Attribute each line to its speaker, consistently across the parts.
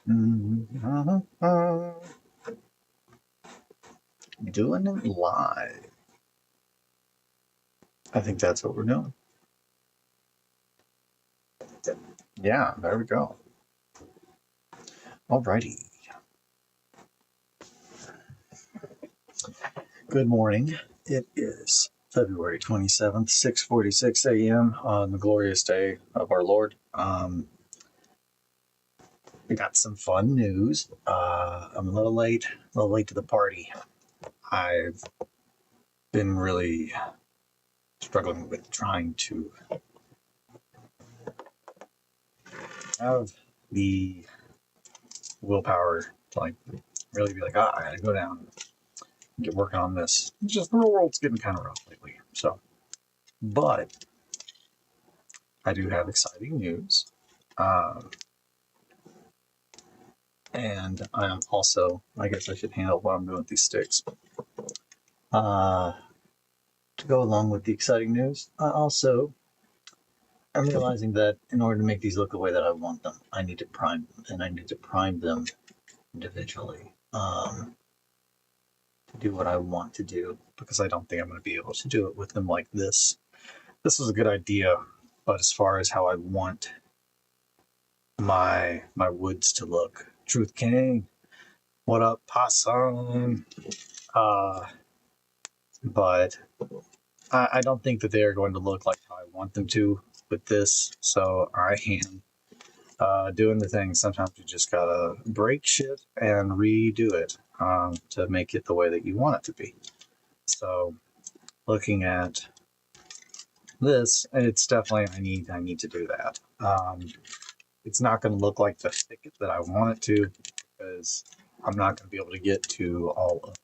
Speaker 1: Doing it live. I think that's what we're doing. Yeah, there we go. Alrighty. Good morning. It is February 27th, 6:46 a.m. on the glorious day of our Lord. We got some fun news. I'm a little late to the party. I've been really struggling with trying to have the willpower to really be I gotta go down and get working on this. It's just the real world's getting kind of rough lately. So, but I do have exciting news. And I'm also, I guess I should handle what I'm doing with these sticks. To go along with the exciting news, I'm realizing that in order to make these look the way that I want them, I need to prime them, and I need to prime them individually to do what I want to do, because I don't think I'm going to be able to do it with them like this. This was a good idea, but as far as how I want my woods to look, Truth King, what up, possum? But I don't think that they are going to look like how I want them to with this. So I am doing the thing. Sometimes you just gotta break shit and redo it to make it the way that you want it to be. So looking at this, it's definitely I need to do that. It's not going to look like the thicket that I want it to, because I'm not going to be able to get to all of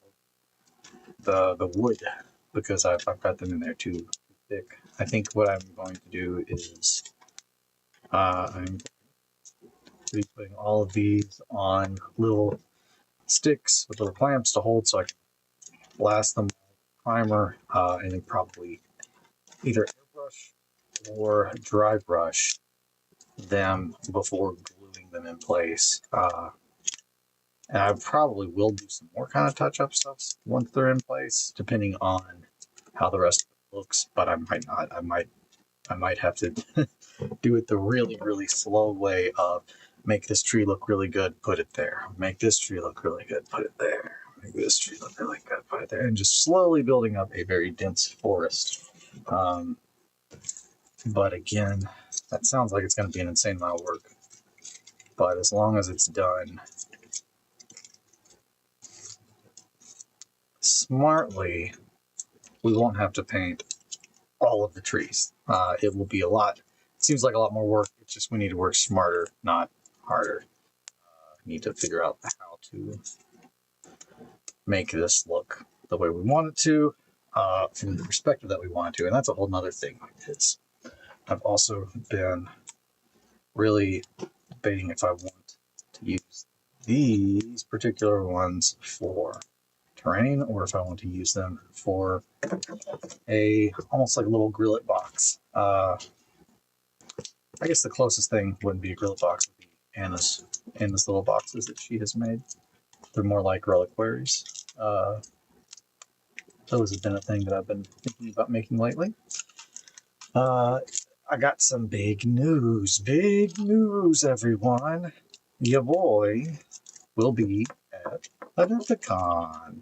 Speaker 1: the wood, because I've got them in there too thick. I think what I'm going to do is I'm going to be putting all of these on little sticks with little clamps to hold, so I can blast them with primer, and then probably either airbrush or dry brush them before gluing them in place. And I probably will do some more kind of touch-up stuff once they're in place, depending on how the rest of it looks. But I might not. I might have to do it the really, really slow way of make this tree look really good, put it there. Make this tree look really good, put it there. Make this tree look really good, put it there. And just slowly building up a very dense forest. But again, that sounds like it's going to be an insane amount of work. But as long as it's done smartly, we won't have to paint all of the trees. It will be it seems like a lot more work. It's just we need to work smarter, not harder. Need to figure out how to make this look the way we want it to, from the perspective that we want it to. And that's a whole nother thing. I've also been really debating if I want to use these particular ones for terrain, or if I want to use them for almost like a little grillet box. I guess the closest thing wouldn't be a grillet box, would be Anna's little boxes that she has made. They're more like reliquaries. Those have been a thing that I've been thinking about making lately. I got some big news, everyone. Your boy will be at Adepticon.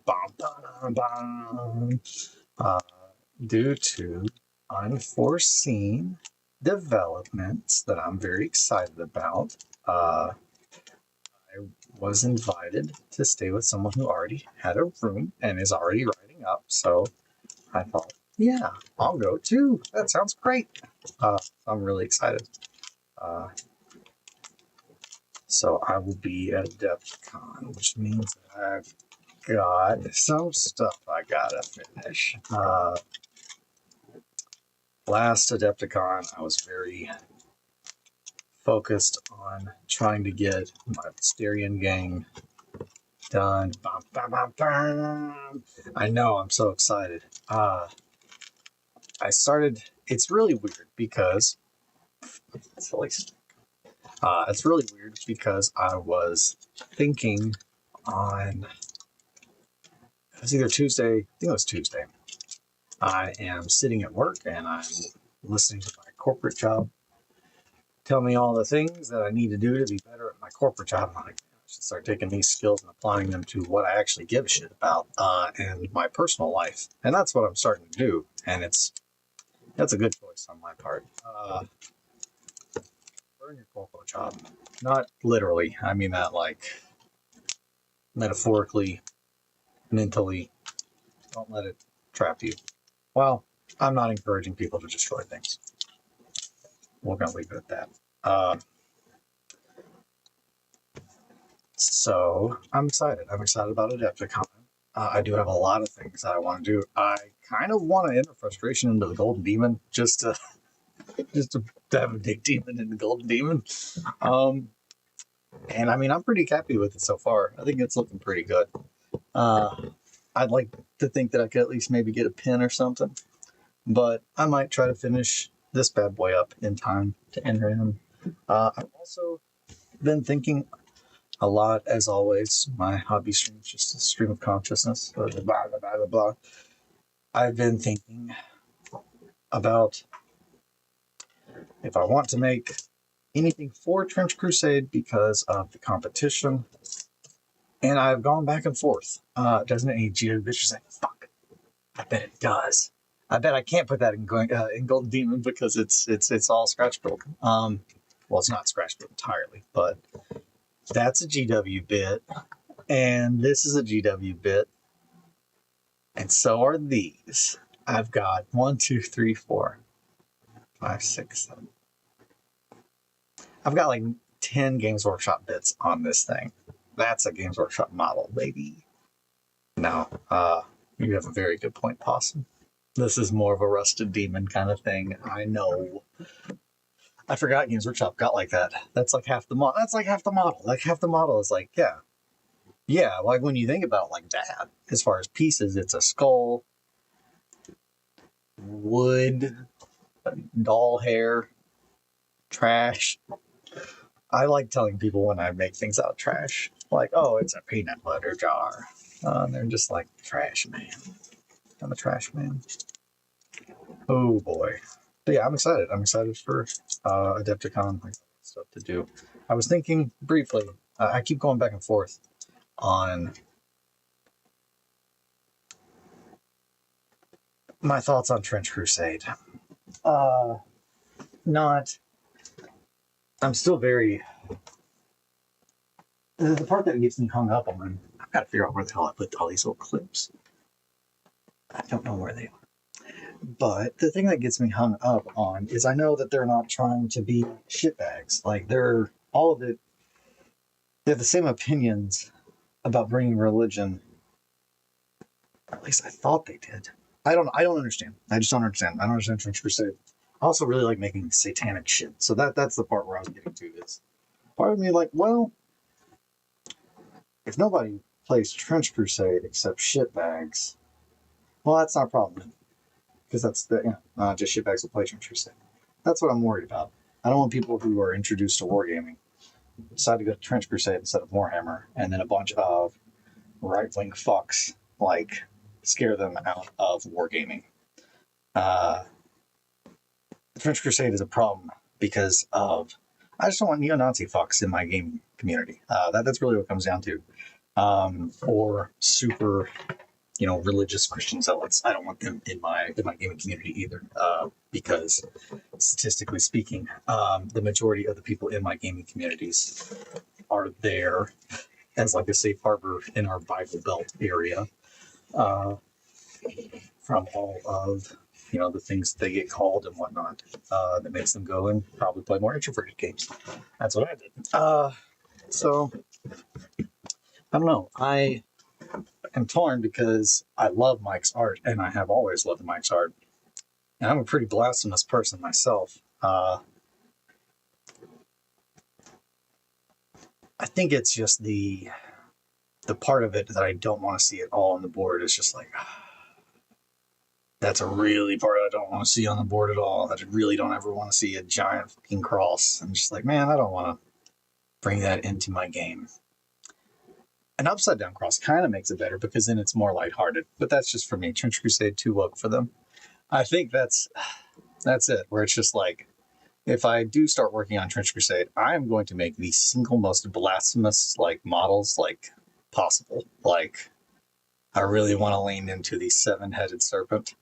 Speaker 1: Due to unforeseen developments that I'm very excited about, I was invited to stay with someone who already had a room and is already writing up. So I thought, yeah, I'll go too. That sounds great. I'm really excited. So I will be at Adepticon, which means that I've got some stuff I gotta finish. Last Adepticon, I was very focused on trying to get my Mysterian gang done. I know, I'm so excited. It's really weird because It's really weird because I was thinking on, it was either Tuesday, I think it was Tuesday. I am sitting at work and I'm listening to my corporate job tell me all the things that I need to do to be better at my corporate job. I'm like, I should start taking these skills and applying them to what I actually give a shit about and my personal life. And that's what I'm starting to do. And that's a good choice on my part. Learn your corporate job. Not literally. I mean that like metaphorically, mentally. Don't let it trap you. Well, I'm not encouraging people to destroy things. We're going to leave it at that. So I'm excited. I'm excited about Adepticon. I do have a lot of things that I want to do. I kind of want to enter frustration into the Golden Demon just to have a big demon in the Golden Demon. And I mean, I'm pretty happy with it so far. I think it's looking pretty good. I'd like to think that I could at least maybe get a pin or something, but I might try to finish this bad boy up in time to enter him. I've also been thinking a lot, as always. My hobby stream is just a stream of consciousness. Blah, blah, blah, blah, blah. I've been thinking about if I want to make anything for Trench Crusade because of the competition. And I've gone back and forth. Doesn't it need GW bitches say, fuck? I bet it does. I bet I can't put that in Golden Demon because it's all scratch build. Well, it's not scratch build entirely, but that's a GW bit, and this is a GW bit, and so are these. I've got 1, 2, 3, 4, 5, 6, 7. I've got like 10 Games Workshop bits on this thing. That's a Games Workshop model, baby. No, you have a very good point, Possum. This is more of a Rusted Demon kind of thing. I know. I forgot Games Workshop got like that. That's like half the model. That's like half the model. Like half the model is like, yeah. Yeah, like when you think about it like that, as far as pieces, it's a skull, wood, doll hair, trash. I like telling people when I make things out of trash, like, oh, it's a peanut butter jar. They're just like, trash man. I'm a trash man. Oh boy. But yeah, I'm excited. I'm excited for Adepticon. Like, stuff to do. I was thinking briefly, I keep going back and forth on my thoughts on Trench Crusade. I'm still very. The part that gets me hung up on, I've got to figure out where the hell I put all these little clips. I don't know where they are. But the thing that gets me hung up on is I know that they're not trying to be shitbags. Like, they're all of it. They have the same opinions about bringing religion. At least I thought they did. I don't understand. I just don't understand. I don't understand Trench Crusade. I also really like making satanic shit. So that's the part where I was getting to is part of me like, well, if nobody plays Trench Crusade except shitbags, well, that's not a problem. Because that's just shitbags will play Trench Crusade. That's what I'm worried about. I don't want people who are introduced to wargaming decide to go to Trench Crusade instead of Warhammer, and then a bunch of right-wing fucks like scare them out of wargaming. Trench Crusade is a problem because of I just don't want neo-Nazi fucks in my gaming community. That's really what it comes down to. Or super, religious Christian zealots. I don't want them in my gaming community either, because statistically speaking, the majority of the people in my gaming communities are there as like a safe harbor in our Bible Belt area, from all of the things they get called and whatnot, that makes them go and probably play more introverted games. That's what I did. So I don't know. I am torn because I love Mike's art, and I have always loved Mike's art. And I'm a pretty blasphemous person myself. I think it's just the part of it that I don't want to see it all on the board is just like, that's a really part I don't want to see on the board at all. I really don't ever want to see a giant fucking cross. I'm just like, man, I don't want to. bring that into my game. An upside down cross kind of makes it better because then it's more lighthearted. But that's just for me. Trench Crusade too woke for them. I think that's it. Where it's just like, if I do start working on Trench Crusade, I am going to make the single most blasphemous like models like possible. Like, I really want to lean into the 7-headed serpent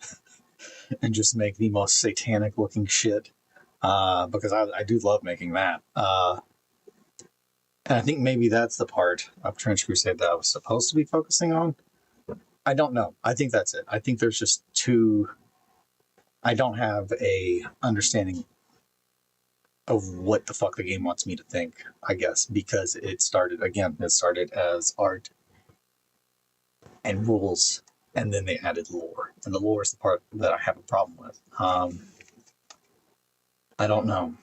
Speaker 1: and just make the most satanic looking shit. Because I do love making that. And I think maybe that's the part of Trench Crusade that I was supposed to be focusing on. I don't know. I think that's it. I think there's just I don't have a understanding of what the fuck the game wants me to think, I guess, because it started as art and rules, and then they added lore. And the lore is the part that I have a problem with. I don't know.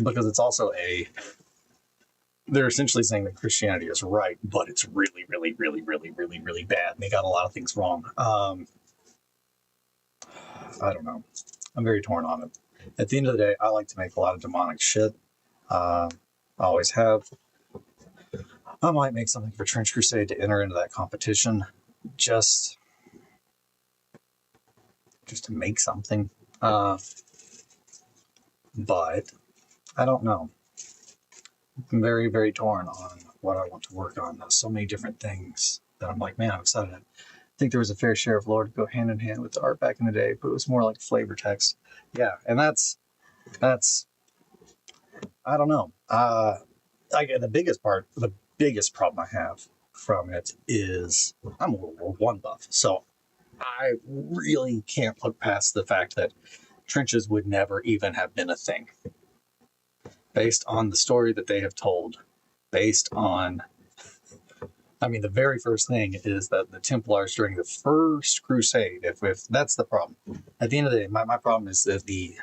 Speaker 1: Because it's also they're essentially saying that Christianity is right, but it's really, really, really, really, really, really bad. And they got a lot of things wrong. I don't know. I'm very torn on it. At the end of the day, I like to make a lot of demonic shit. I always have. I might make something for Trench Crusade to enter into that competition. Just to make something. But I don't know. I'm very, very torn on what I want to work on. There's so many different things that I'm like, man, I'm excited. I think there was a fair share of lore to go hand in hand with the art back in the day, but it was more like flavor text. Yeah, and that's I don't know. The biggest problem I have from it is I'm a World War One buff, so I really can't look past the fact that trenches would never even have been a thing. Based on the story that they have told, the very first thing is that the Templars during the First Crusade, if that's the problem. At the end of the day, my problem is that the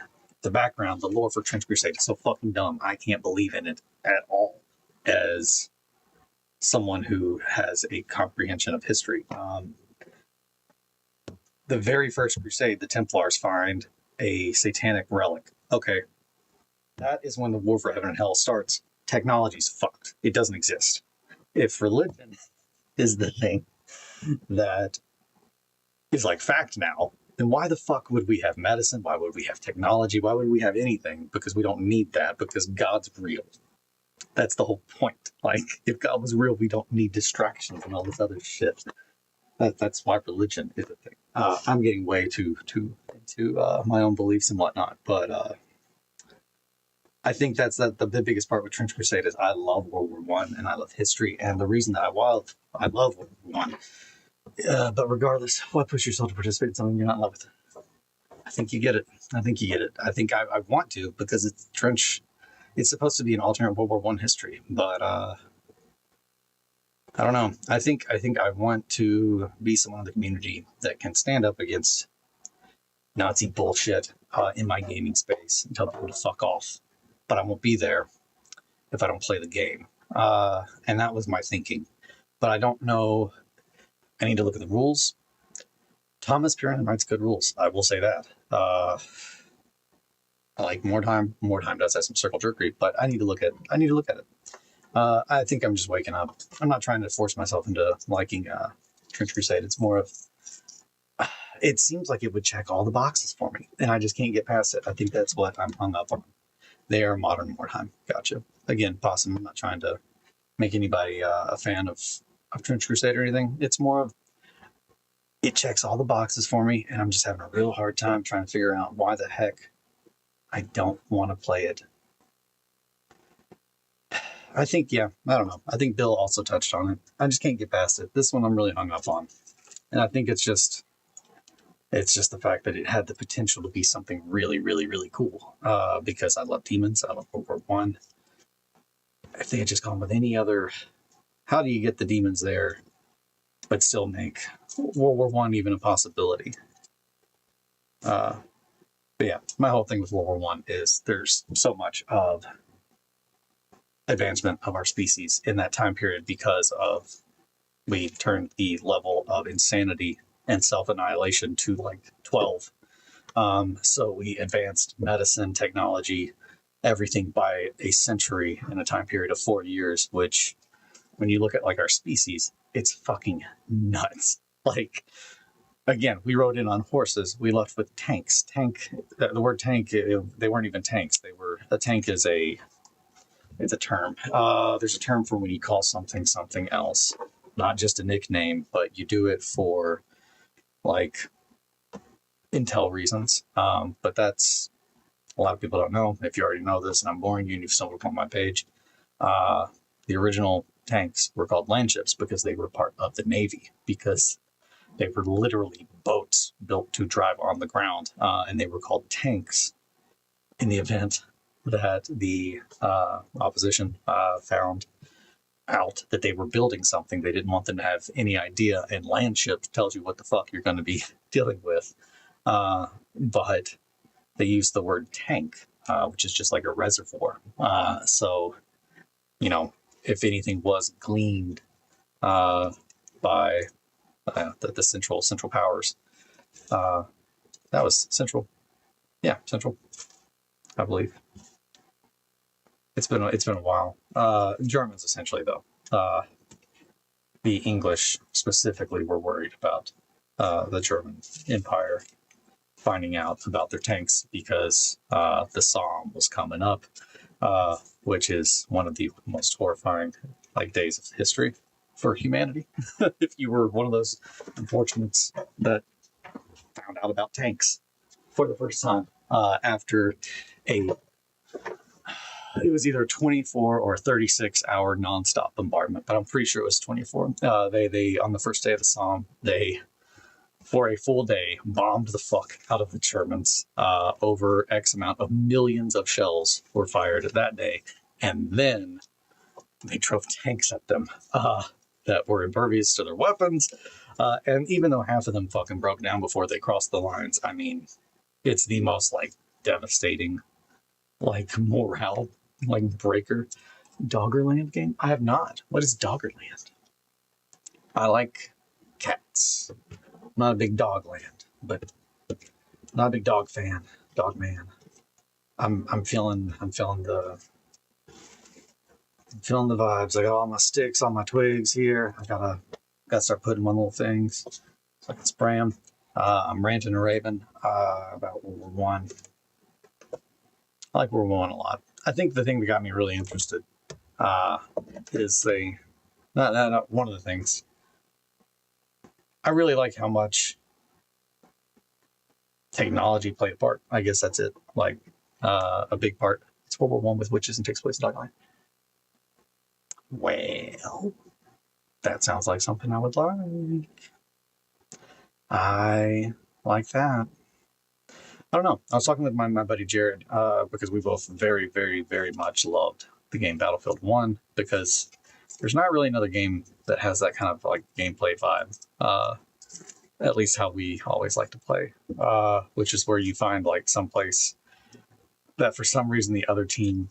Speaker 1: background, the lore for Trench Crusade is so fucking dumb. I can't believe in it at all as someone who has a comprehension of history. The very first crusade, the Templars find a satanic relic. Okay, that is when the war for heaven and hell starts. Technology's fucked. It doesn't exist. If religion is the thing that is like fact now, then why the fuck would we have medicine? Why would we have technology? Why would we have anything? Because we don't need that, because God's real. That's the whole point. Like, if God was real, we don't need distractions and all this other shit. That's why religion is a thing. I'm getting way too into my own beliefs and whatnot, but I think that's the biggest part with Trench Crusade is I love World War One and I love history, and the reason that I love World War One. But regardless, why push yourself to participate in something you're not in love with? I think you get it. I think I want to, because it's Trench. It's supposed to be an alternate World War One history, but I don't know. I think I want to be someone in the community that can stand up against Nazi bullshit in my gaming space and tell people to fuck off. But I won't be there if I don't play the game. And that was my thinking. But I don't know. I need to look at the rules. Thomas Purin writes good rules. I will say that. I like more time. More time does have some circle jerkery, but I need to look at it. I think I'm just waking up. I'm not trying to force myself into liking Trench Crusade. It's more of, it seems like it would check all the boxes for me, and I just can't get past it. I think that's what I'm hung up on. They are modern wartime. Gotcha. Again, Possum, I'm not trying to make anybody a fan of Trench Crusade or anything. It's more of, it checks all the boxes for me, and I'm just having a real hard time trying to figure out why the heck I don't want to play it. I think, I don't know. I think Bill also touched on it. I just can't get past it. This one I'm really hung up on. And I think it's just the fact that it had the potential to be something really, really, really cool. Because I love demons. I love World War One. If they had just gone with any other, how do you get the demons there, but still make World War One even a possibility? But yeah, my whole thing with World War One is there's so much of advancement of our species in that time period because of we turned the level of insanity and self-annihilation to like 12. So we advanced medicine, technology, everything by a century in a time period of 4 years, which when you look at like our species, it's fucking nuts. Like, again, we rode in on horses. We left with tanks. The word tank, they weren't even tanks. A tank is it's a term. There's a term for when you call something something else, not just a nickname, but you do it for like intel reasons. But that's a lot of people don't know. If you already know this and I'm boring you and you've stumbled upon my page, the original tanks were called land ships because they were part of the Navy, because they were literally boats built to drive on the ground, and they were called tanks in the event that the opposition found out that they were building something. They didn't want them to have any idea, and land ship tells you what the fuck you're going to be dealing with. But they used the word tank, which is just like a reservoir. So, you know, if anything was gleaned by the central powers, that was central. Yeah, central, I believe. It's been a while. Germans essentially, though. The English specifically were worried about the German Empire finding out about their tanks because the Somme was coming up, which is one of the most horrifying days of history for humanity. If you were one of those unfortunates that found out about tanks for the first time after it was either 24 or 36-hour nonstop bombardment, but I'm pretty sure it was 24. They on the first day of the Somme, they, for a full day, bombed the fuck out of the Germans. Over X amount of millions of shells were fired that day, and then they drove tanks at them that were impervious to their weapons. And even though half of them fucking broke down before they crossed the lines, I mean, it's the most devastating morale breaker. Doggerland game? I have not. What is Doggerland? I like cats. I'm not a big Dogland, but not a big dog fan. Dog man. I'm feeling the vibes. I got all my sticks, all my twigs here. I gotta start putting them on little things so I can spray them. I'm ranting and raving about World War One. I like World War One a lot. I think the thing that got me really interested is not one of the things. I really like how much technology played a part. I guess that's it. A big part. It's World War One with witches and takes place in Dogland. Well, that sounds like something I would like. I like that. I don't know. I was talking with my buddy Jared because we both very, very, very much loved the game Battlefield 1, because there's not really another game that has that kind of gameplay vibe. At least how we always like to play, which is where you find some place that for some reason the other team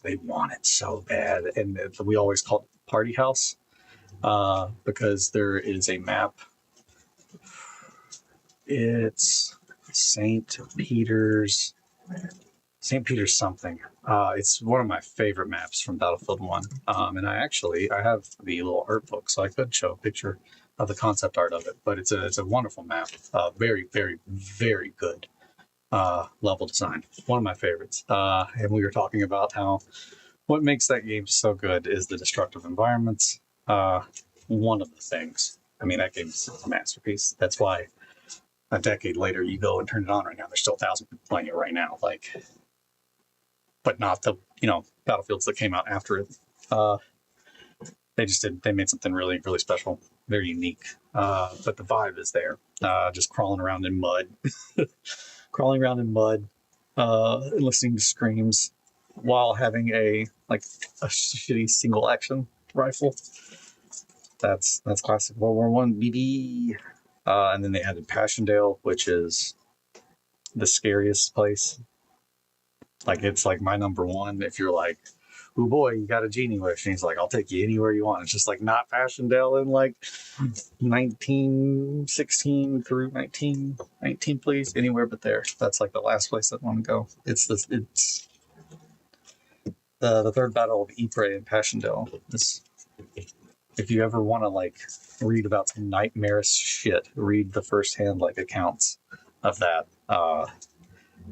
Speaker 1: they want it so bad, and we always call it Party House because there is a map. It's St. Peter's something. It's one of my favorite maps from Battlefield 1. And I have the little art book, so I could show a picture of the concept art of it. But it's a wonderful map. Very, very, very good level design. One of my favorites. And we were talking about how what makes that game so good is the destructive environments. One of the things. I mean, that game's a masterpiece. That's why a decade later, you go and turn it on right now. There's still 1,000 people playing it right now. But not the Battlefields that came out after it. They made something really, really special, very unique. But the vibe is there. Just crawling around in mud, and listening to screams while having a shitty single action rifle. That's classic World War One, BB. And then they added Passchendaele, which is the scariest place. It's my number one. If you're oh boy, you got a genie wish, and he's I'll take you anywhere you want. It's just not Passchendaele in 1916 through 1919, please, anywhere but there. That's the last place I want to go. It's the Third Battle of Ypres and Passchendaele. This, if you ever want to like read about some nightmarish shit, read the firsthand like accounts of that.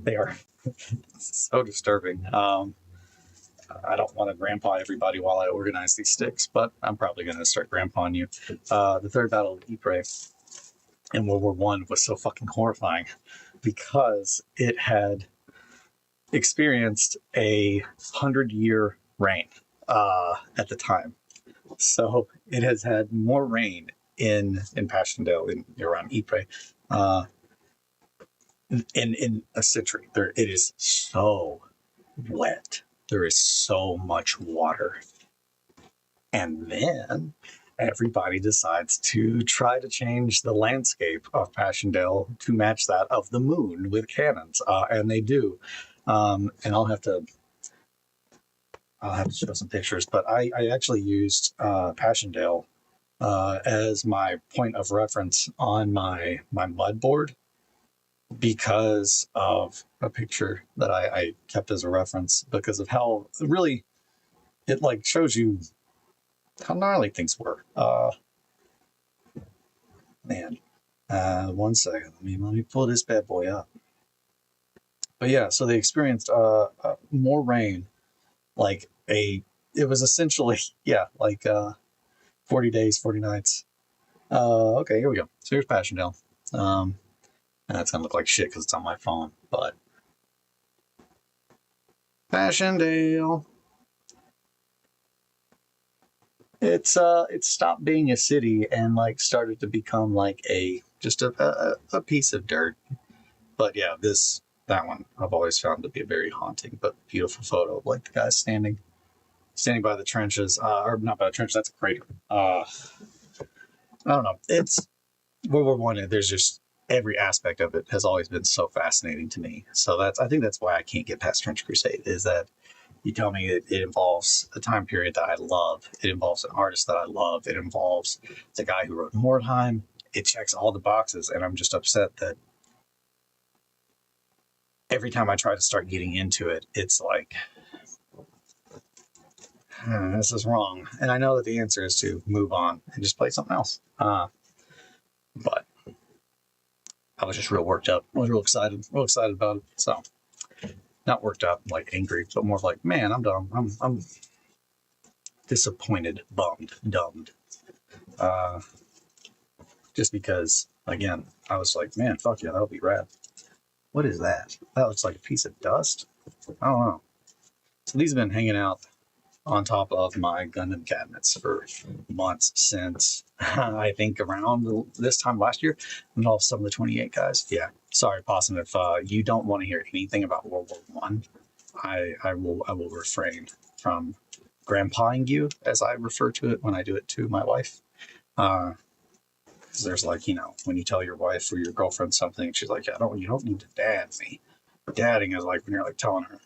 Speaker 1: They are so disturbing. I don't want to grandpa everybody while I organize these sticks, but I'm probably going to start grandpaing you. The Third Battle of Ypres in World War One was so fucking horrifying because it had experienced 100-year reign at the time. So it has had more rain in Passchendaele, around Ypres, in a century. It is so wet. There is so much water. And then everybody decides to try to change the landscape of Passchendaele to match that of the moon with cannons. And they do. And I'll have to show some pictures, but I actually used Passchendaele as my point of reference on my mud board because of a picture that I kept as a reference because of how really it like shows you how gnarly things were. Man, 1 second. Let me pull this bad boy up. But yeah, so they experienced more rain, it was essentially, yeah, 40 days, 40 nights. Okay, here we go. So here's Passchendaele. And that's gonna look like shit because it's on my phone, but Passchendaele. It stopped being a city and like started to become like just a piece of dirt. But yeah, that one I've always found to be a very haunting but beautiful photo of like the guy standing by the trenches, or not by the trenches. That's a crater. I don't know. It's World War One. There's just every aspect of it has always been so fascinating to me. So I think that's why I can't get past Trench Crusade. Is that you tell me it involves a time period that I love. It involves an artist that I love. It involves the guy who wrote Mordheim. It checks all the boxes, and I'm just upset that every time I try to start getting into it, it's like, this is wrong. And I know that the answer is to move on and just play something else. But I was just real worked up. I was real excited about it. So, not worked up, like angry, but more like, man, I'm dumb. I'm disappointed, bummed, dumbed. Just because, again, I was like, man, fuck yeah, that'll be rad. What is that? That looks like a piece of dust. I don't know. So these have been hanging out on top of my Gundam cabinets for months since I think around this time last year. And all some of the 28 guys. Yeah. Sorry, Possum, if you don't want to hear anything about World War One, I will refrain from grandpaing you, as I refer to it when I do it to my wife. Because there's when you tell your wife or your girlfriend something, she's like, yeah, you don't need to dad me. Dadding is like when you're like telling her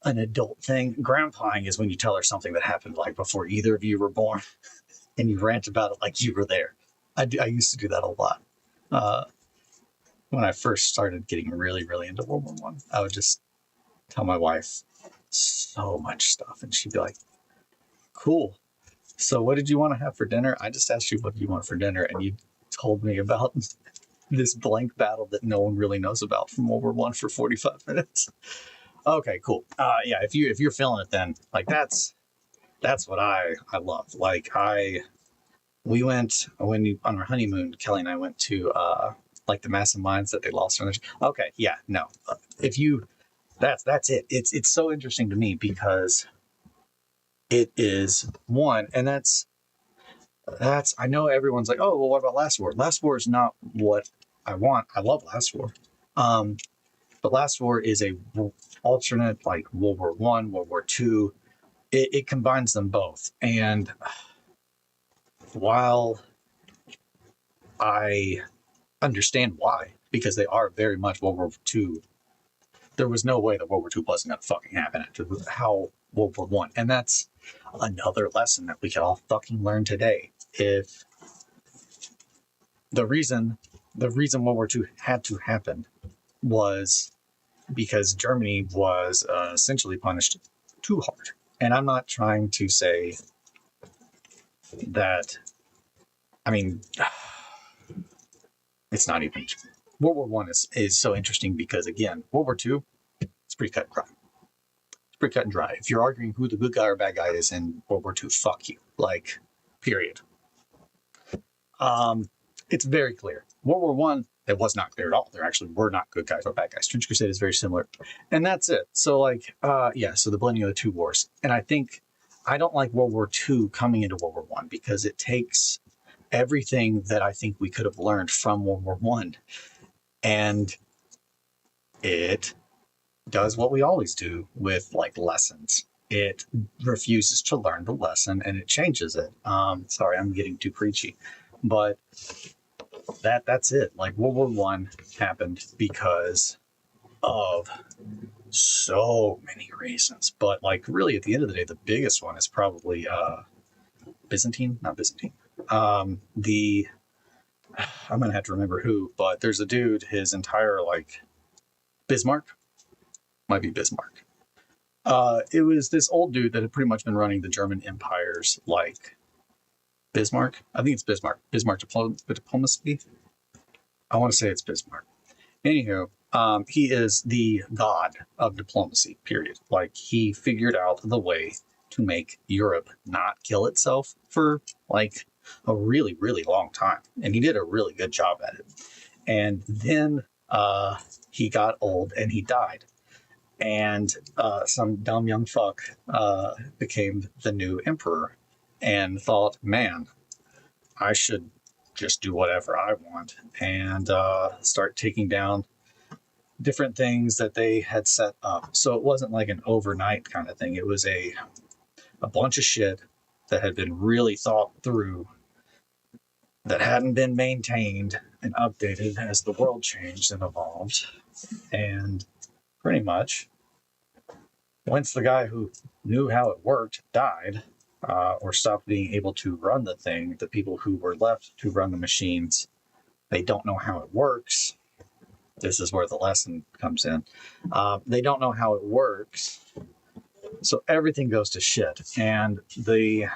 Speaker 1: an adult thing. Grandpaing is when you tell her something that happened like before either of you were born and you rant about it like you were there. I used to do that a lot. When I first started getting really, really into World War One, I would just tell my wife so much stuff and she'd be like, cool. So what did you want to have for dinner? I just asked you what you want for dinner and you told me about this blank battle that no one really knows about from World War One for 45 minutes. Okay, cool. Yeah, if you're feeling it, then like that's what I love. We went on our honeymoon. Kelly and I went to the massive mines that they lost on. Okay, yeah, no. That's it. It's so interesting to me because it is one, and that's. I know everyone's like, oh, well, what about Last War? Last War is not what I want. I love Last War. But Last War is a alternate, like World War One, World War Two. It combines them both. And while I understand why, because they are very much World War Two, there was no way that World War Two wasn't going to fucking happen after how World War One. And that's another lesson that we can all fucking learn today. If the reason World War Two had to happen was because Germany was essentially punished too hard. And I'm not trying to say that, I mean, it's not even. World War One is so interesting because, again, World War Two, it's pretty cut and dry. It's pretty cut and dry. If you're arguing who the good guy or bad guy is in World War Two, fuck you. Like, period. It's very clear. World War One, it was not clear at all. There actually were not good guys or bad guys. Trench Crusade is very similar, and that's it. So like, so the blending of the two wars, and I don't like World War Two coming into World War One because it takes everything that I think we could have learned from World War One, and it does what we always do with like lessons. It refuses to learn the lesson and it changes it. Sorry, I'm getting too preachy, but that's it. Like World War One happened because of so many reasons, but like really at the end of the day, the biggest one is probably not Byzantine. The I'm gonna have to remember who, but there's a dude. His entire like Bismarck might be Bismarck. It was this old dude that had pretty much been running the German empires like Bismarck. I think it's Bismarck. Bismarck diplomacy. I want to say it's Bismarck. Anywho, he is the god of diplomacy, period. Like, he figured out the way to make Europe not kill itself for, like, a really, really long time. And he did a really good job at it. And then he got old and he died. And some dumb young fuck became the new emperor and thought, man, I should just do whatever I want and start taking down different things that they had set up. So it wasn't like an overnight kind of thing. It was a bunch of shit that had been really thought through, that hadn't been maintained and updated as the world changed and evolved. And pretty much, once the guy who knew how it worked died, or stopped being able to run the thing, the people who were left to run the machines, they don't know how it works. This is where the lesson comes in. They don't know how it works, so everything goes to shit. And the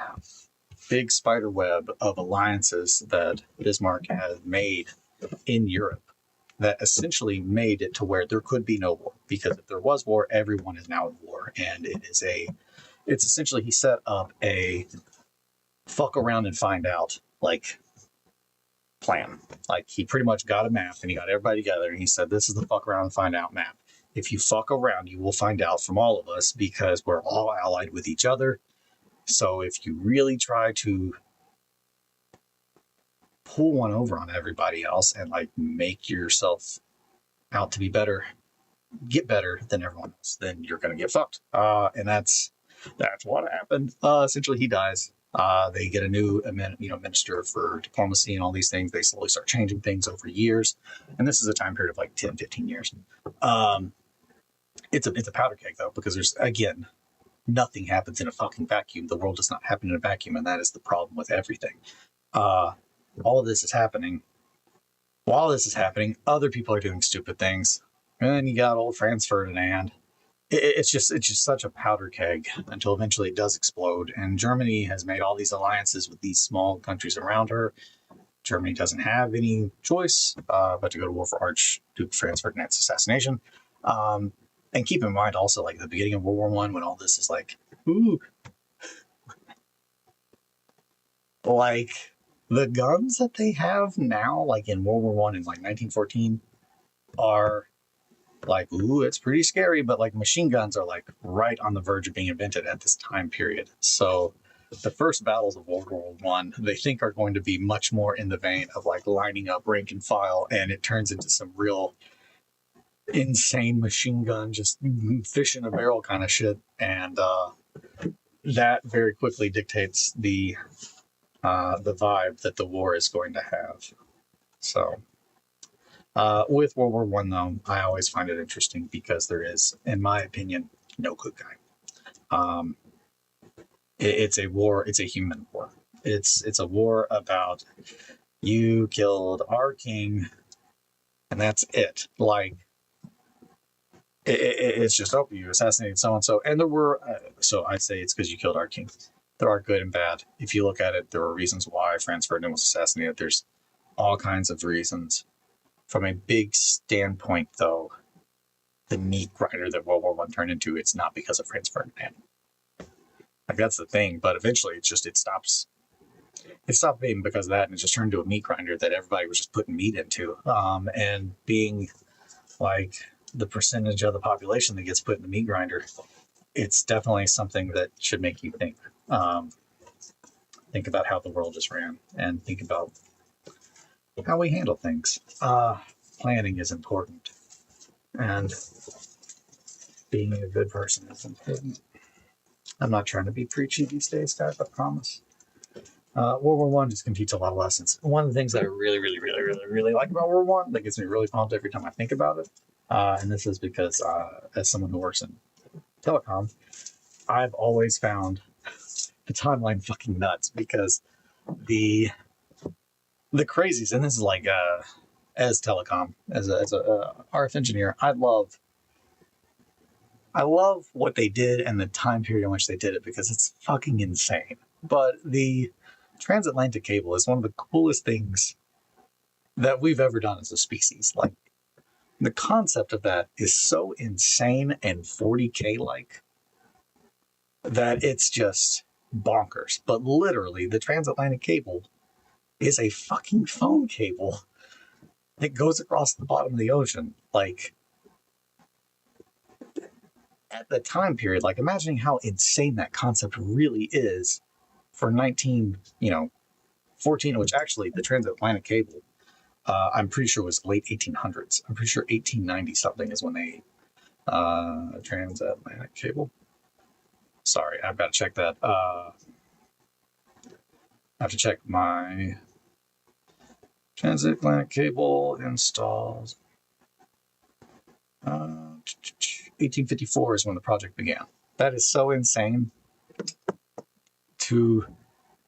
Speaker 1: big spider web of alliances that Bismarck had made in Europe, that essentially made it to where there could be no war, because if there was war, everyone is now at war. And it's essentially, he set up a fuck around and find out like plan. Like, he pretty much got a map and he got everybody together and he said, this is the fuck around and find out map. If you fuck around, you will find out from all of us, because we're all allied with each other. So if you really try to pull one over on everybody else and like make yourself out to be better, get better than everyone else, then you're going to get fucked. And that's what happened. Essentially, he dies. They get a new minister for diplomacy and all these things. They slowly start changing things over years. And this is a time period of like 10, 15 years. It's a powder keg, though, because there's, again, nothing happens in a fucking vacuum. The world does not happen in a vacuum, and that is the problem with everything. All of this is happening. While this is happening, other people are doing stupid things. And then you got old Franz Ferdinand. It's just such a powder keg until eventually it does explode. And Germany has made all these alliances with these small countries around her. Germany doesn't have any choice but to go to war for Archduke Franz Ferdinand's assassination. And keep in mind also, like, the beginning of World War One, when all this is like, ooh, like the guns that they have now, like in World War One in like 1914, are like, ooh, it's pretty scary, but like machine guns are like right on the verge of being invented at this time period. So the first battles of World War One, they think are going to be much more in the vein of like lining up rank and file, and it turns into some real insane machine gun, just fish in a barrel kind of shit. And that very quickly dictates the vibe that the war is going to have. So with World War One, though, I always find it interesting because there is, in my opinion, no good guy. It's a war. It's a human war. It's a war about, you killed our king, and that's it. Like, It's just, oh, you assassinated so and so, and there were so I say it's because you killed our king. There are good and bad. If you look at it, there are reasons why Franz Ferdinand was assassinated. There's all kinds of reasons. From a big standpoint, though, the meat grinder that World War One turned into, it's not because of Franz Ferdinand. Like that's the thing. But eventually, it stops. It stopped being because of that, and it just turned into a meat grinder that everybody was just putting meat into. And being like the percentage of the population that gets put in the meat grinder, it's definitely something that should make you think. Think about how the world just ran, and think about how we handle things. Planning is important, and being a good person is important. I'm not trying to be preachy these days, guys, I promise. World War One just can teach a lot of lessons. One of the things that I really like about World War One that gets me really pumped every time I think about it, and this is because as someone who works in telecom, I've always found the timeline fucking nuts because the crazies, and this is like as telecom, as a RF engineer, I love what they did and the time period in which they did it because it's fucking insane. But the transatlantic cable is one of the coolest things that we've ever done as a species. Like the concept of that is so insane and 40K like that it's just bonkers. But literally, the transatlantic cable is a fucking phone cable that goes across the bottom of the ocean. Like at the time period, like imagining how insane that concept really is for 14, which actually the transatlantic cable, I'm pretty sure was late 1800s. I'm pretty sure 1890 something is when they transatlantic cable. Sorry, I've got to check that. I have to check my transatlantic cable installs. 1854 is when the project began. That is so insane to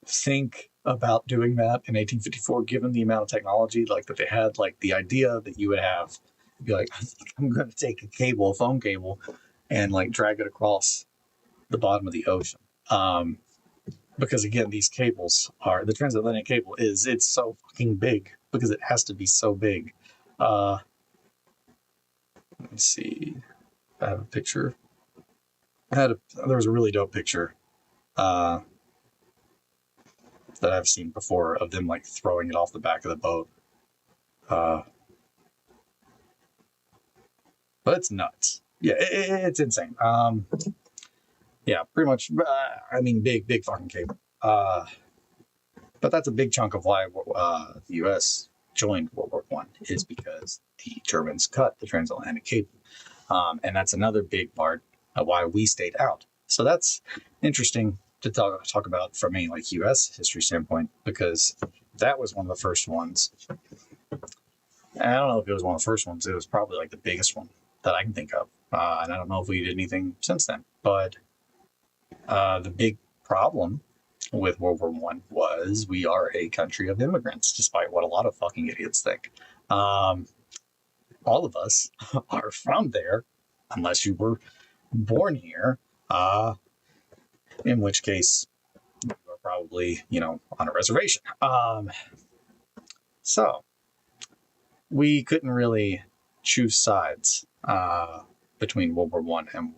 Speaker 1: think about doing that in 1854, given the amount of technology like that they had. Like the idea that you would have, be like, I'm going to take a phone cable, and like drag it across the bottom of the ocean. Because again, these cables are, the transatlantic cable it's so fucking big because it has to be so big. Let me see. I have a picture. There was a really dope picture that I've seen before of them like throwing it off the back of the boat. But it's nuts. Yeah, it's insane. Yeah, pretty much. I mean, big fucking cable. But that's a big chunk of why the U.S. joined World War One is because the Germans cut the transatlantic cable, and that's another big part of why we stayed out. So that's interesting to talk about from a like U.S. history standpoint because that was one of the first ones. And I don't know if it was one of the first ones. It was probably like the biggest one that I can think of, and I don't know if we did anything since then. But the big problem with World War One was we are a country of immigrants, despite what a lot of fucking idiots think. All of us are from there, unless you were born here, in which case you are probably, on a reservation. So we couldn't really choose sides between World War One and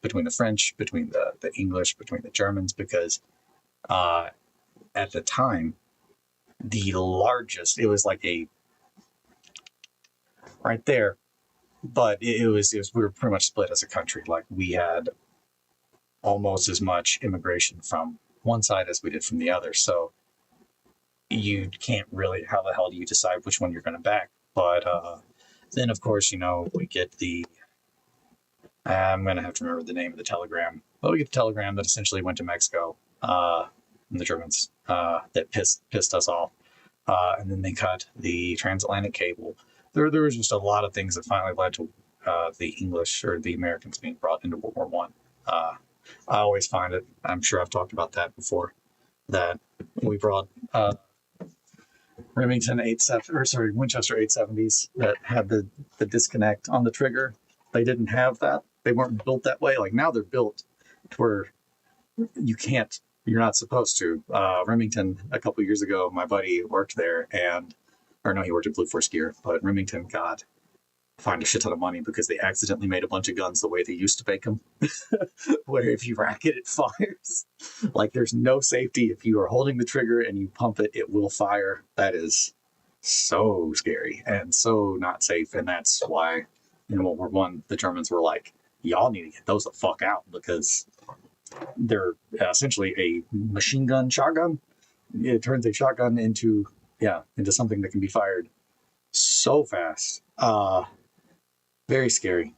Speaker 1: between the French, between the English, between the Germans, because at the time, the largest, it was like a right there, but it was we were pretty much split as a country. Like we had almost as much immigration from one side as we did from the other. So you can't really, how the hell do you decide which one you're going to back? But then, of course, we get the, I'm going to have to remember the name of the telegram. But we get the telegram that essentially went to Mexico, and the Germans, that pissed us off. And then they cut the transatlantic cable. There was just a lot of things that finally led to the English or the Americans being brought into World War One. I always find it, I'm sure I've talked about that before, that we brought Winchester 870s that had the disconnect on the trigger. they didn't have that. They weren't built that way. Like now they're built to where you're not supposed to. Remington, a couple years ago, my buddy worked there, or no, he worked at Blue Force Gear, but Remington got fined a shit ton of money because they accidentally made a bunch of guns the way they used to make them, where if you rack it, it fires. Like there's no safety. If you are holding the trigger and you pump it, it will fire. That is so scary and so not safe. And that's why in World War One, the Germans were like, y'all need to get those the fuck out because they're essentially a machine gun shotgun. It turns a shotgun into something that can be fired so fast. Very scary.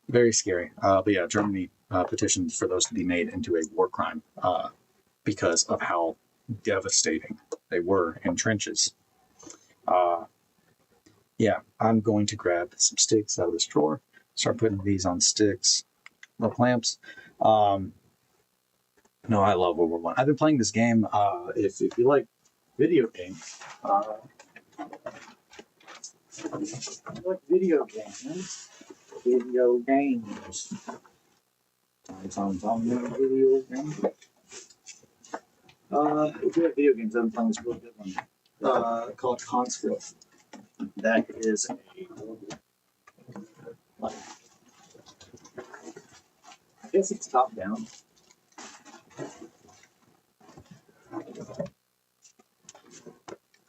Speaker 1: Very scary. But yeah, Germany petitioned for those to be made into a war crime because of how devastating they were in trenches. Yeah, I'm going to grab some sticks out of this drawer, start putting these on sticks or clamps. No, I love World War One. I've been playing this game. If you like video games, video games. Video games. Video games. If you like video games, I've been playing this really good one called Conscript. That is I guess it's top down.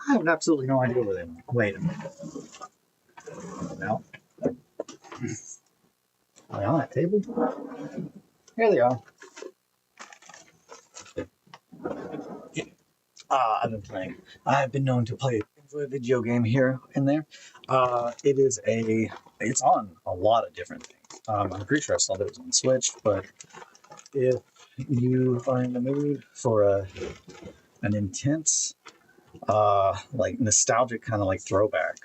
Speaker 1: I have absolutely no idea where they went. Wait a minute. No. Are they on that table? Here they are. I've been known to play a video game here and there. It's on a lot of different things. I'm pretty sure I saw that it was on Switch, but if you are in the mood for an intense, like nostalgic kind of like throwback,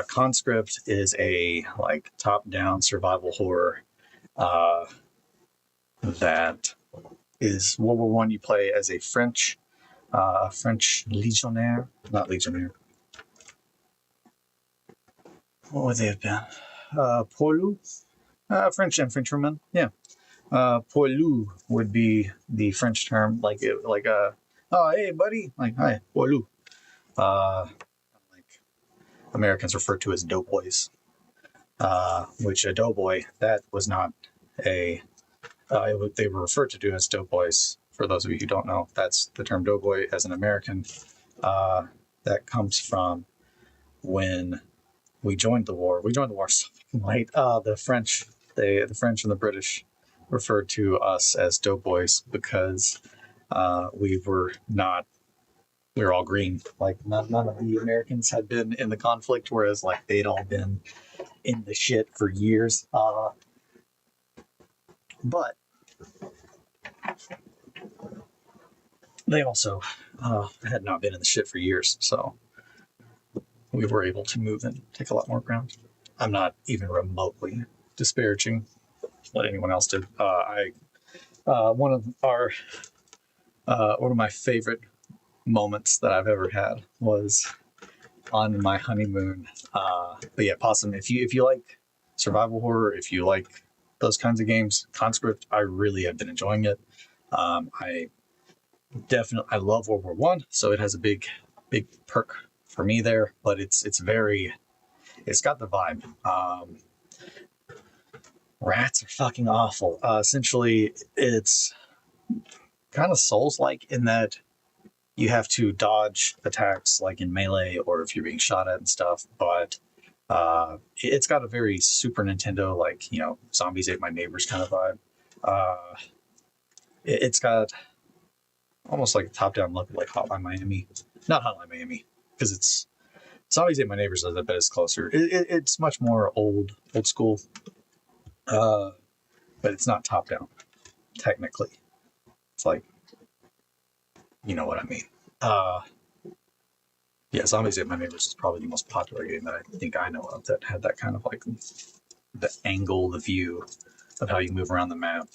Speaker 1: Conscript is a like top-down survival horror that is World War One. You play as a French legionnaire, not legionnaire. What would they have been? Poilu, French infantryman. Yeah, Poilu would be the French term, oh hey buddy, like hi Poilu. Like Americans refer to as doughboys, which a doughboy that was not a. They were referred to as doughboys. For those of you who don't know, that's the term doughboy as an American. That comes from when we joined the war. We joined the war so late. The French and the British referred to us as doughboys because we were all green. Like none of the Americans had been in the conflict, whereas like they'd all been in the shit for years. But they also had not been in the shit for years, so we were able to move and take a lot more ground. I'm not even remotely disparaging what anyone else did. One of my favorite moments that I've ever had was on my honeymoon. But yeah, Possum, if you like survival horror, if you like those kinds of games, Conscript, I really have been enjoying it. I love World War One, so it has a big perk for me there. But it's got the vibe. Rats are fucking awful. Essentially, it's kind of Souls-like in that you have to dodge attacks like in Melee or if you're being shot at and stuff. But it's got a very Super Nintendo, like, Zombies Ate My Neighbors kind of vibe. It's got almost like a top-down look like Hotline Miami. Not Hotline Miami, because it's Zombies Ate My Neighbors, I bet it's closer. It's much more old school. But it's not top-down, technically. It's like, you know what I mean. Yeah, Zombies Ate My Neighbors is probably the most popular game that I think I know of that had that kind of like the angle, the view of how you move around the map.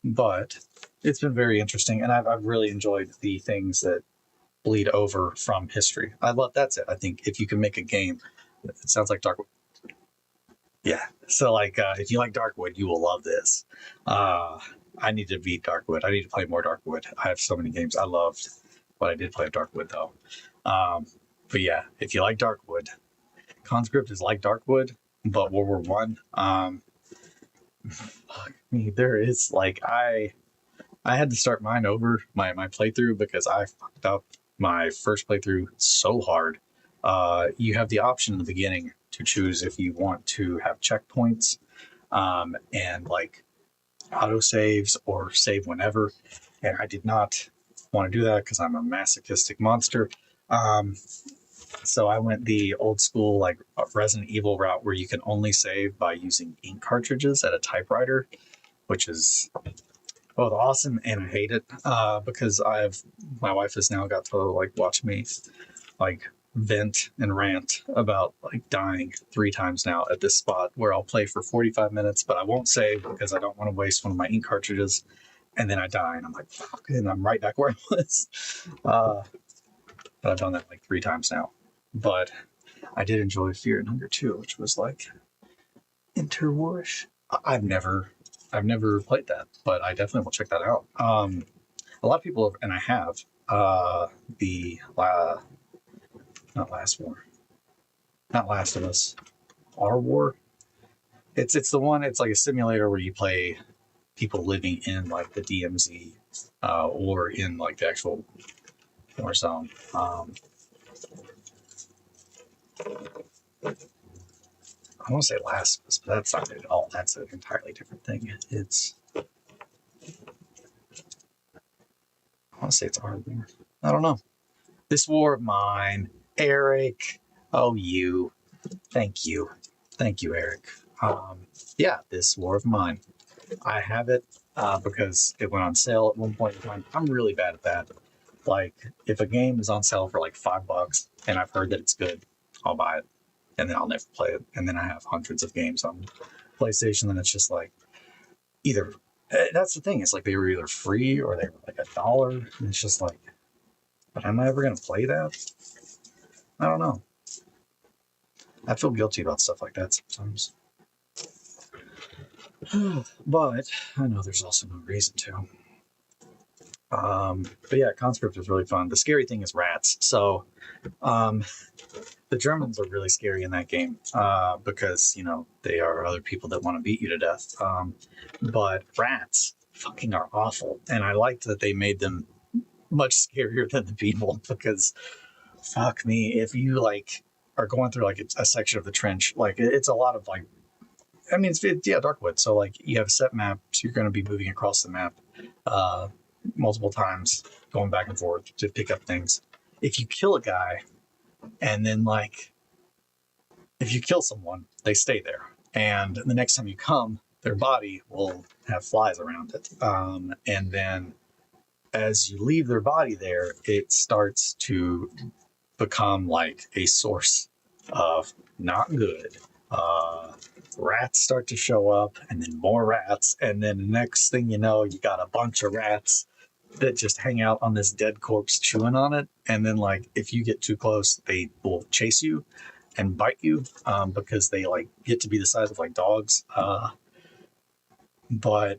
Speaker 1: But it's been very interesting, and I've really enjoyed the things that bleed over from history. That's it. I think if you can make a game, it sounds like Yeah. So like, if you like Darkwood, you will love this. I need to beat Darkwood. I need to play more Darkwood. I have so many games I loved, but I did play Darkwood though. But yeah, if you like Darkwood, Conscript is like Darkwood, but World War One. Fuck me, there is like I had to start mine over my playthrough because I fucked up my first playthrough so hard. You have the option in the beginning to choose if you want to have checkpoints and like auto saves or save whenever. And I did not want to do that because I'm a masochistic monster. So I went the old school like Resident Evil route where you can only save by using ink cartridges at a typewriter, which is both awesome and I hate it because my wife has now got to like watch me like vent and rant about like dying 3 times now at this spot where I'll play for 45 minutes, but I won't save because I don't want to waste one of my ink cartridges. And then I die and I'm like, fuck, and I'm right back where I was. But I've done that like 3 times now. But I did enjoy Fear and Hunger 2, which was like interwarish. I've never played that, but I definitely will check that out. A lot of people, and I have, not Last War, not Last of Us, Our War. It's the one. It's like a simulator where you play people living in like the DMZ or in like the actual war zone. I want to say Last of Us, but that's not it at all. That's an entirely different thing. I want to say it's Our War. I don't know. This War of Mine, Eric. Oh, you. Thank you, Eric. Yeah, this War of Mine. I have it because it went on sale at one point in time. I'm really bad at that. Like, if a game is on sale for like $5 and I've heard that it's good, I'll buy it. And then I'll never play it. And then I have hundreds of games on PlayStation, and it's just like either that's the thing. It's like they were either free or they were like $1. And it's just like, but am I ever going to play that? I don't know. I feel guilty about stuff like that sometimes. But I know there's also no reason to. But yeah, Conscript is really fun. The scary thing is rats. So the Germans are really scary in that game because, you know, they are other people that want to beat you to death. But rats fucking are awful. And I liked that they made them much scarier than the people because fuck me, if you like are going through like a section of the trench, like it's a lot of like, I mean, it's Darkwood. So like you have a set map, so you're going to be moving across the map multiple times, going back and forth to pick up things. If you kill a guy, and then like, if you kill someone, they stay there. And the next time you come, their body will have flies around it. And then as you leave their body there, it starts to become like a source of not good. Rats start to show up, and then more rats. And then the next thing you know, you got a bunch of rats that just hang out on this dead corpse chewing on it. And then like, if you get too close, they will chase you and bite you because they like get to be the size of like dogs. But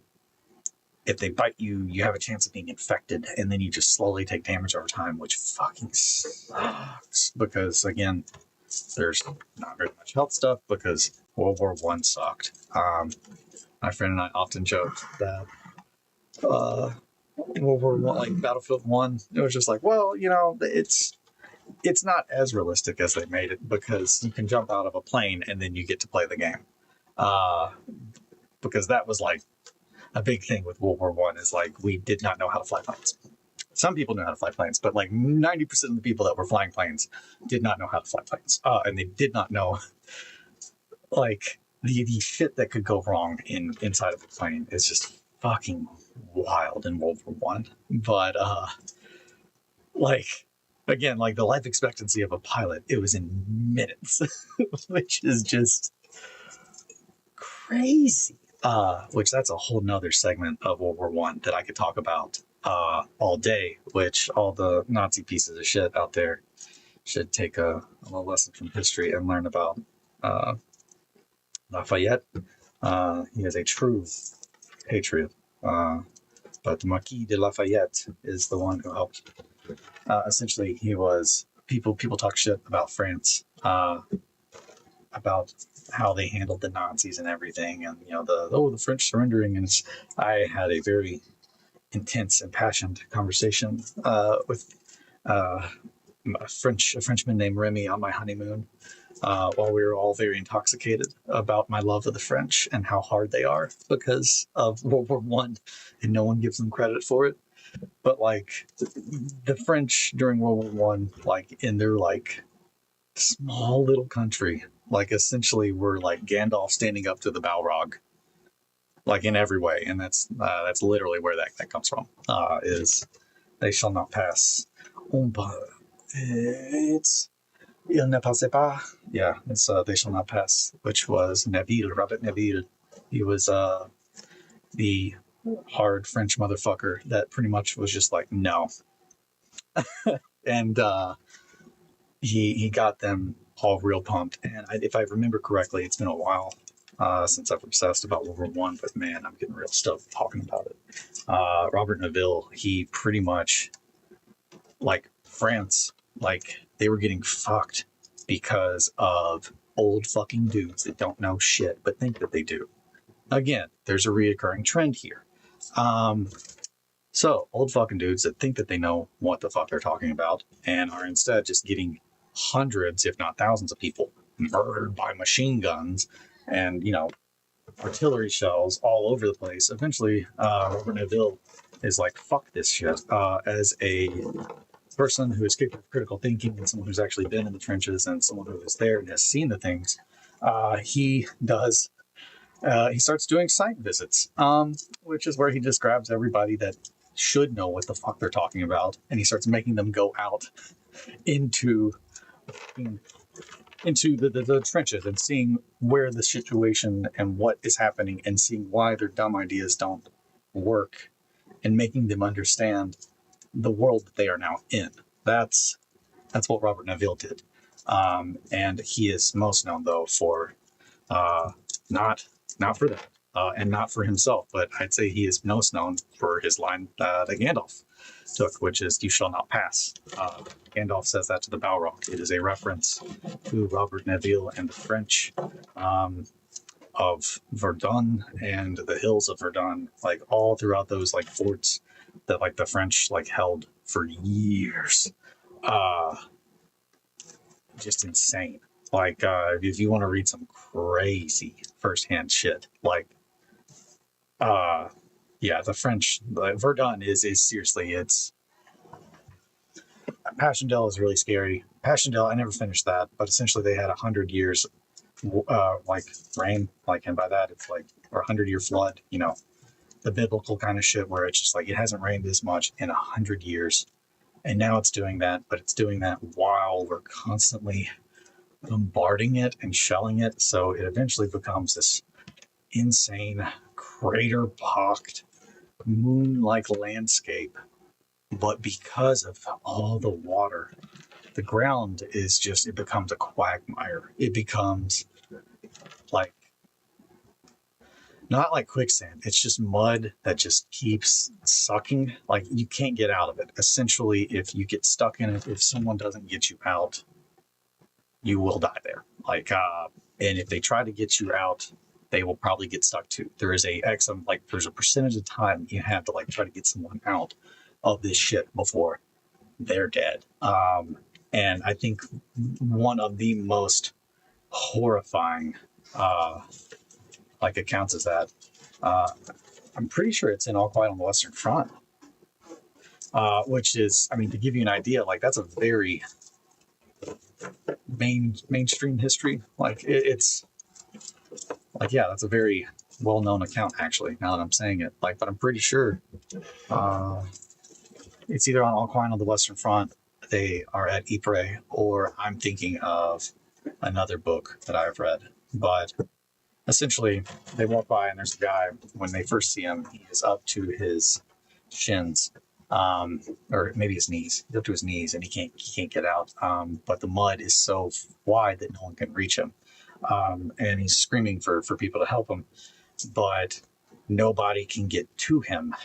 Speaker 1: if they bite you, you have a chance of being infected, and then you just slowly take damage over time, which fucking sucks because again, there's not very much health stuff because World War One sucked. My friend and I often joked that World War One, like Battlefield One, it was just like, well, you know, it's not as realistic as they made it because you can jump out of a plane and then you get to play the game. Because that was like a big thing with World War One is like we did not know how to fly planes. Some people knew how to fly planes, but like 90% of the people that were flying planes did not know how to fly planes, and they did not know like the shit that could go wrong inside of a plane is just fucking wild in World War One. But like again, like the life expectancy of a pilot, it was in minutes, which is just crazy. Which that's a whole nother segment of World War One that I could talk about all day, which all the Nazi pieces of shit out there should take a little lesson from history and learn about Lafayette. He is a true patriot. But the Marquis de Lafayette is the one who helped. Essentially, he was people talk shit about France, about how they handled the Nazis and everything, and the French surrendering. And I had a very intense, impassioned conversation with a Frenchman named Remy on my honeymoon, while we were all very intoxicated about my love of the French and how hard they are because of World War One, and no one gives them credit for it. But like the French during World War One, like in their like small little country, like essentially were like Gandalf standing up to the Balrog, like in every way, and that's literally where that comes from. Is they shall not pass. It's Il ne passe pas. Yeah, it's they shall not pass, which was Neville, Robert Neville. He was the hard French motherfucker that pretty much was just like no, and he got them all real pumped. And if I remember correctly, it's been a while since I've obsessed about World War One, but man, I'm getting real stoked talking about it. Robert Neville, he pretty much like France, like they were getting fucked because of old fucking dudes that don't know shit but think that they do. Again, there's a reoccurring trend here. So old fucking dudes that think that they know what the fuck they're talking about and are instead just getting hundreds, if not thousands of people murdered by machine guns and, artillery shells all over the place. Eventually, Robert Neville is like, fuck this shit. As a person who is capable of critical thinking and someone who's actually been in the trenches and someone who is there and has seen the things, he starts doing site visits, which is where he just grabs everybody that should know what the fuck they're talking about, and he starts making them go out into the trenches and seeing where the situation and what is happening and seeing why their dumb ideas don't work and making them understand the world that they are now in. That's what Robert Neville did. And he is most known though for not for that and not for himself, but I'd say he is most known for his line that Gandalf took, which is "You shall not pass." Gandalf says that to the Balrog. It is a reference to Robert Neville and the French of Verdun and the hills of Verdun, like all throughout those like forts that like the French like held for years. Just insane. Like if you want to read some crazy firsthand shit, like yeah, the French, Verdun is seriously, it's Passchendaele is really scary. Passchendaele, I never finished that, but essentially they had 100 years like rain, like, and by that it's like, or 100-year flood, the biblical kind of shit where it's just like it hasn't rained this much in 100 years, and now it's doing that, but it's doing that while we're constantly bombarding it and shelling it, so it eventually becomes this insane crater-pocked moon-like landscape. But because of all the water, the ground is just, it becomes a quagmire. It becomes like, not like quicksand. It's just mud that just keeps sucking. Like you can't get out of it. Essentially, if you get stuck in it, if someone doesn't get you out, you will die there. Like, and if they try to get you out, they will probably get stuck too. There is there's a percentage of time you have to like try to get someone out of this shit before they're dead. And I think one of the most horrifying accounts is that I'm pretty sure it's in All Quiet on the Western Front, which is, I mean, to give you an idea, like that's a very mainstream history. Like it's like, yeah, that's a very well-known account actually, now that I'm saying it. Like, but I'm pretty sure it's either on All Quiet on the Western Front, they are at Ypres, or I'm thinking of another book that I've read. But essentially, they walk by and there's a guy, when they first see him, he is up to his shins, or maybe his knees. He's up to his knees and he can't get out. But the mud is so wide that no one can reach him. and he's screaming for people to help him, but nobody can get to him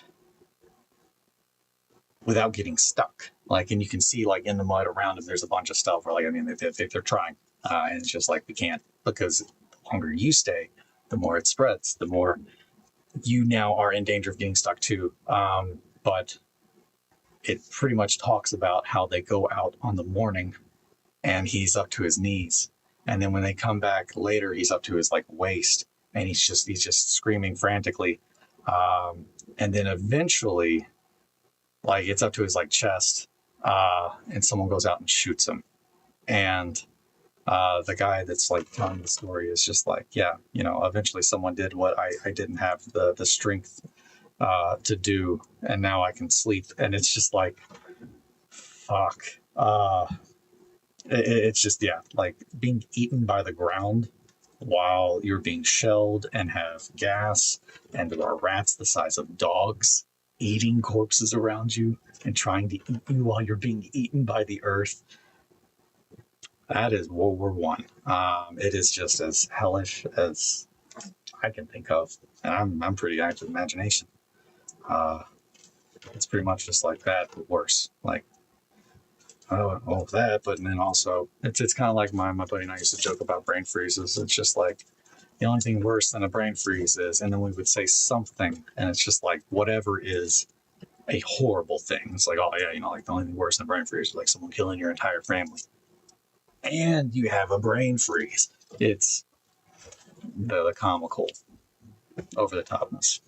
Speaker 1: without getting stuck. Like, and you can see like in the mud around him, there's a bunch of stuff where like, I mean, they're trying, and it's just like, we can't, because the longer you stay, the more it spreads, the more you now are in danger of getting stuck too. But it pretty much talks about how they go out on the morning and he's up to his knees. And then when they come back later, he's up to his like waist, and he's just screaming frantically. And then eventually, like, it's up to his like chest, and someone goes out and shoots him. And the guy that's like telling the story is just like, yeah, eventually someone did what I didn't have the strength to do, and now I can sleep. And it's just like, fuck. It's just, yeah, like being eaten by the ground while you're being shelled and have gas, and there are rats the size of dogs eating corpses around you and trying to eat you while you're being eaten by the earth. That is World War One. It is just as hellish as I can think of, and I'm pretty active imagination. It's pretty much just like that, but worse. Like, all that, but then also it's kind of like my buddy and I used to joke about brain freezes. It's just like, the only thing worse than a brain freeze is, and then we would say something, and it's just like, whatever is a horrible thing. It's like, oh yeah, like the only thing worse than a brain freeze is like someone killing your entire family, and you have a brain freeze. It's the comical over the topness.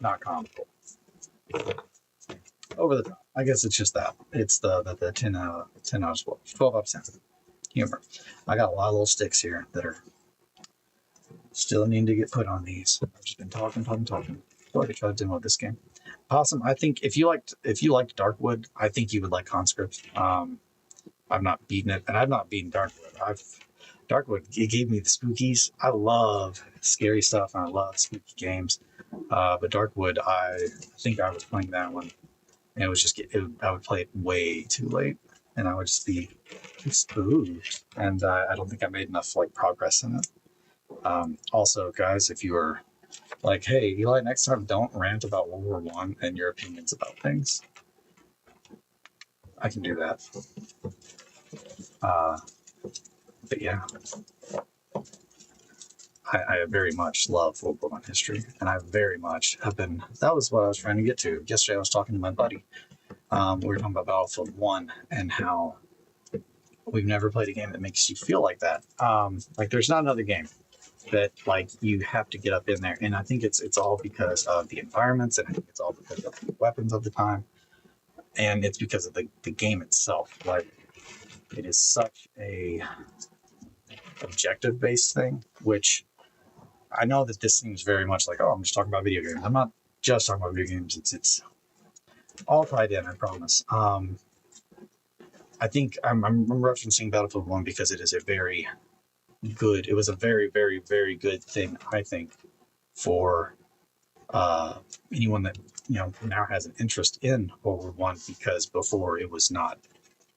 Speaker 1: Not comical. Over the top. I guess it's just that. It's the 10 out of 12 out of 10 humor. I got a lot of little sticks here that are still need to get put on these. I've just been talking. So I could try to demo this game. Possum, I think if you liked Darkwood, I think you would like Conscript. I've not beaten it, and I've not beaten Darkwood. Darkwood, it gave me the spookies. I love scary stuff, and I love spooky games. But Darkwood, I think I was playing that one, and it was just I would play it way too late, and I would just be spooked, and I don't think I made enough like progress in it. Also, guys, if you are like, hey, Eli, next time don't rant about World War One and your opinions about things, I can do that. But yeah, I very much love World War One history, and I very much have been. That was what I was trying to get to. Yesterday, I was talking to my buddy. We were talking about Battlefield 1 and how we've never played a game that makes you feel like that. Like, there's not another game that like you have to get up in there, and I think it's all because of the environments, and I think it's all because of the weapons of the time, and it's because of the game itself. Like, it is such a objective based thing, which I know that this seems very much like, oh, I'm just talking about video games. I'm not just talking about video games. It's all tied in, I promise. I think I'm referencing Battlefield 1 because it is a very good, it was a very, very, very good thing, I think, for anyone that, now has an interest in World War One, because before it was not,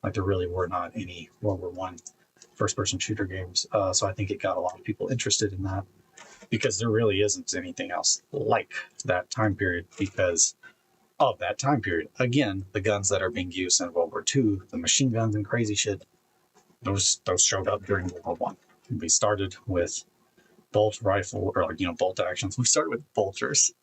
Speaker 1: like, there really were not any World War One first-person shooter games. So I think it got a lot of people interested in that, because there really isn't anything else like that time period because of that time period. Again, the guns that are being used in World War II, the machine guns and crazy shit, those showed up during World War One. We started with bolt rifle, or bolt actions. We started with bolters.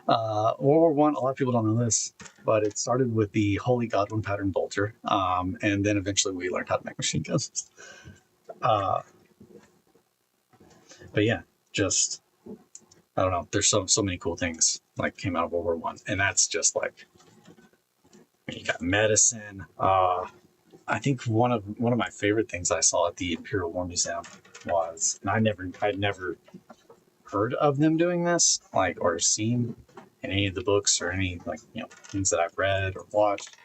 Speaker 1: World War One, a lot of people don't know this, but it started with the Holy Godwin pattern bolter, and then eventually we learned how to make machine guns. But yeah, just, I don't know. There's so many cool things like came out of World War One, and that's just like, you got medicine. I think one of my favorite things I saw at the Imperial War Museum was, and I'd never heard of them doing this, like, or seen in any of the books or any things that I've read or watched,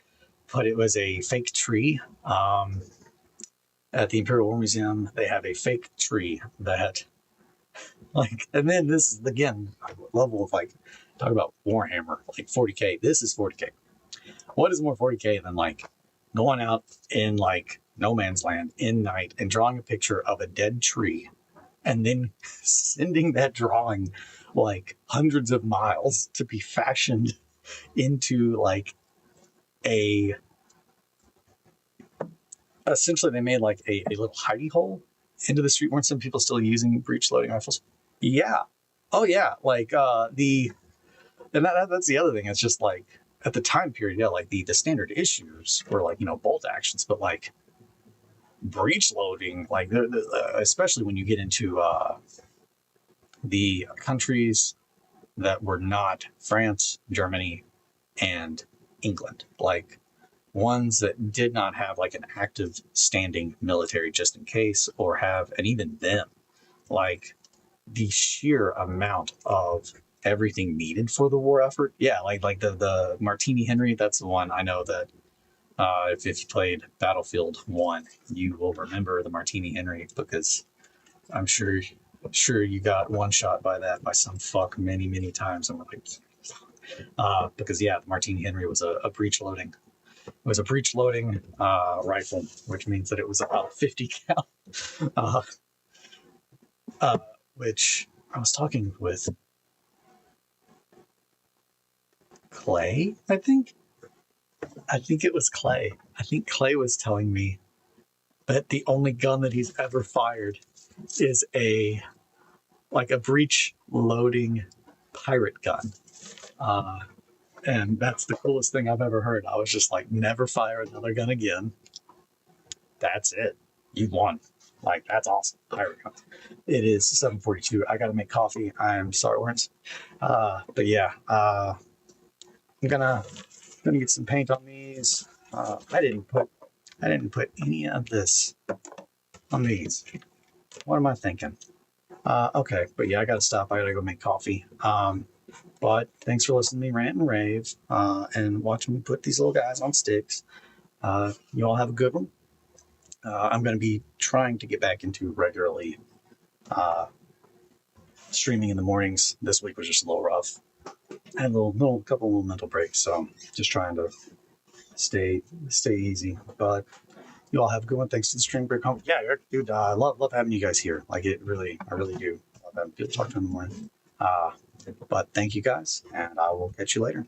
Speaker 1: but it was a fake tree. At the Imperial War Museum, they have a fake tree that, like, and then this is again level of like, talk about Warhammer, like 40K. This is 40K. What is more 40K than like going out in like no man's land in night and drawing a picture of a dead tree and then sending that drawing like hundreds of miles to be fashioned into like a essentially they made like a little hidey hole into the street. Weren't some people still using breech loading rifles? Yeah. Oh yeah. Like the and that's the other thing. It's just like at the time period, yeah, like the standard issues were like, you know, bolt actions, but like breech loading, like especially when you get into the countries that were not France, Germany, and England, like ones that did not have like an active standing military just in case, or have, and even them, like the sheer amount of everything needed for the war effort. Yeah, like the Martini Henry, that's the one I know that if you played Battlefield 1, you will remember the Martini Henry because I'm sure you got one shot by that by some fuck many times. And we're like, because yeah, the Martini Henry was a breech loading. It was a breech loading rifle, which means that it was about 50 cal. Uh, which I was talking with Clay, I think. I think it was Clay. I think Clay was telling me that the only gun that he's ever fired is a breech loading pirate gun. And that's the coolest thing I've ever heard. I was just like, never fire another gun again. That's it. You won. Like, that's awesome. Pirate gun. It is 7:42. I gotta make coffee. I'm sorry, Lawrence. But yeah, I'm gonna get some paint on these. I didn't put any of this on these. What am I thinking? Okay, but yeah, I gotta stop. I gotta go make coffee. But thanks for listening to me rant and rave and watching me put these little guys on sticks. You all have a good one. I'm going to be trying to get back into regularly streaming in the mornings. This week was just a little rough. I had a couple little mental breaks, so just trying to stay easy. But you all have a good one. Thanks to the stream break. Yeah, Eric, dude, I love having you guys here. Like I really do love having people talk to in the morning. But thank you guys, and I will catch you later.